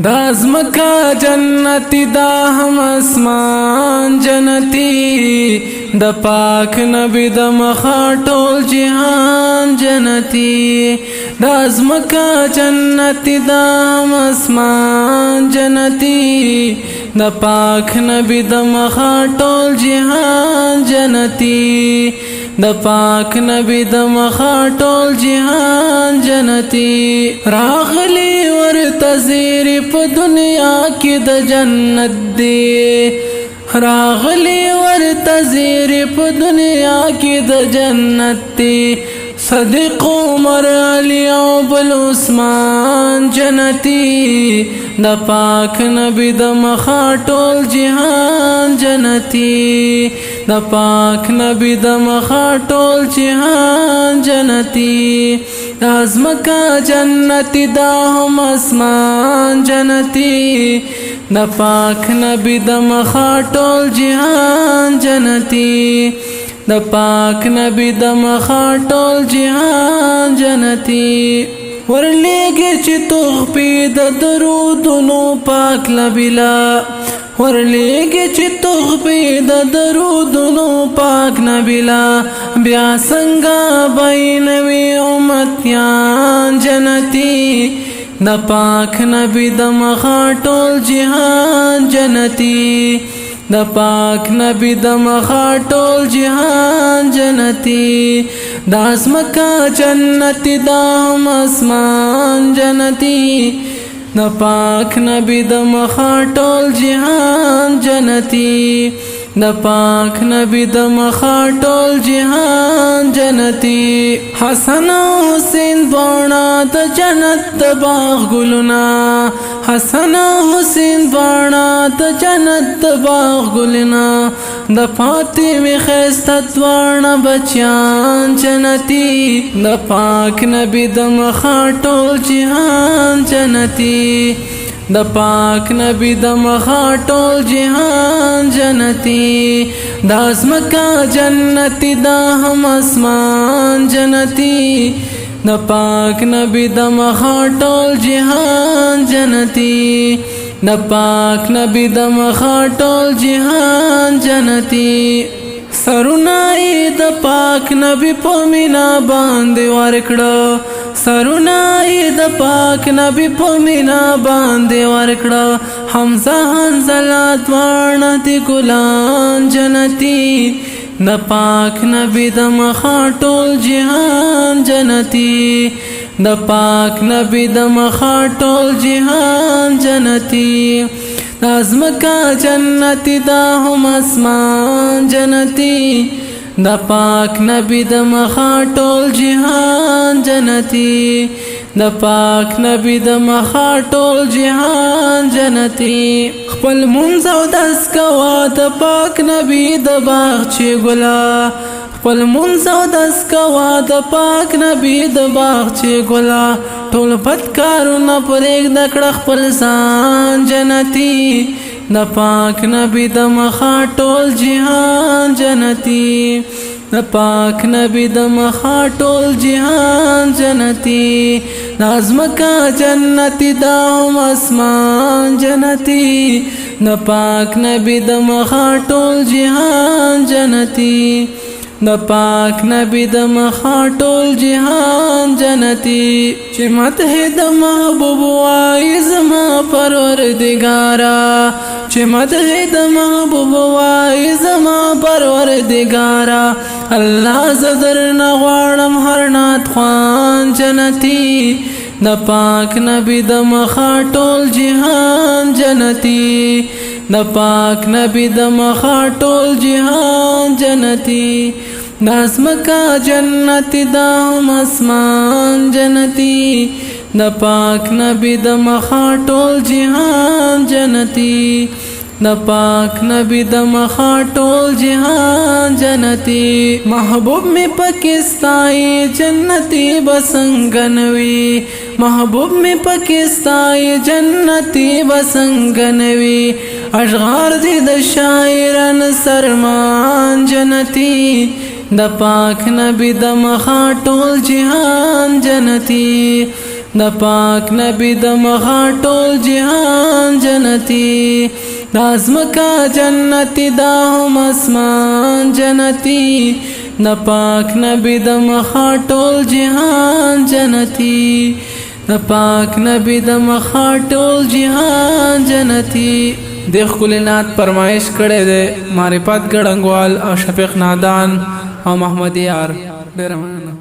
دا ازمکا جنتی دا هم اسمان جنتی دا پاک نبی دا مخا ټول جهان جنتی دا ازمکا جنتی دا هم اسمان جنتی دا پاک نبی دا مخا ټول جهان جنتی دا پاک نبی دا مخا ټول جهان جنتی راغلی ورته زیری په دنیا کې د جنت دی راغلی ورته زیری په دنیا کې د جنت دی صدیق عمر علی او بل عثمان جنتی دا پاک نبی دا مخا ټول جهان جنتی دا پاک نبی دا مخا ټول جهان جنتی دا ازمکا جنتی دا هم اسمان جنتی دا پاک نبی دا مخا ټول جهان جنتی دا پاک نبی دا مخا ټول جهان جنتی ورلیږي چې تخفي د درودونو پاک لبلا ورلیږي چې تخفي د درودونو پاک نبلا بیا څنګه بینوي امتیان جنتی دا پاک نبی دا مخا ټول جهان جنتی دا پاک نبی دا مخا ټول جهان جنتی دا ازمکا جنتی دا هم اسمان جنتی دا پاک نبی دا مخا ټول جهان جنتی دا پاک نبی دا مخا ټول جهان جنتی حسن او حسین بانا د جنت د باغ ګلنا حسن او حسین بانا د جنت د باغ ګلنا د فاطمه خسته دوانه بچیان جنتی د پاک نبی د مخا ټول جهان جنتی دا پاک نبی دا مخا ټول جهان جنتی دا ازمکا جنتی دا هم اسمان جنتی دا پاک نبی دا مخا ټول جهان جنتی دا پاک نبی دا مخا ټول جهان جنتی سرونای د پاک نبی په مینا باندې ورکړه سرونای د پاک نبی په مینا باندې ورکړه حمزه حنزله دواړه د ګلان جنتی د پاک نبی د مخا ټول جهان جنتی د پاک نبی د مخا ټول جهان جنتی ازمکا جنتی دا هم اسمان جنتی دا پاک نبی دا مخا ټول جهان جنتی دا پاک نبی دا مخا ټول جهان جنتی خپل منځ او داس کوا د پاک نبی د باغچې ګلا خپل منځ او داس کوا د پاک نبی د باغچې ګلا ټول بدکارونه پرېږده کړه خپل ځان جنتی د پاک نبی د مخا ټول جهان جنتی د پاک نبی د مخا ټول جهان جنتی د ازمکا جنتی دا هم اسمان جنتی د پاک نبی د مخا ټول جهان جنتی د پاک نبی د مخا ټول جهان جنتی چې مدح د محبوب وای زما پروردگارا چې مدح د محبوب وای زما پروردگارا الله زدر نغواړم هر نات خوان جنتی د پاک نبی د مخا ټول جهان جنتی د پاک نبی د مخا ټول جهان جنتی د ازمکا جنتی دا هم اسمان جنتی د پاک نبی د مخا ټول جهان جنتی د پاک نبی د مخا ټول جهان جنتی محبوب می پاکستای جنتی بسنگنوی محبوب می پاکستای جنتی بسنگنوی اشغار دی د شاعران سرمان جنتی د پاک نبی د مخا ټول جهان جنتی د پاک نبی د مخه ټول جهان جنتی دا ازمکا جنتی دا هم اسمان جنتی د پاک نبی د مخه ټول جهان جنتی د پاک نبی د مخه ټول جهان جنتی د خپل نات فرمایش کړي د معرفت ګړنګوال او شفیق نادان او محمد یار ډیر مننه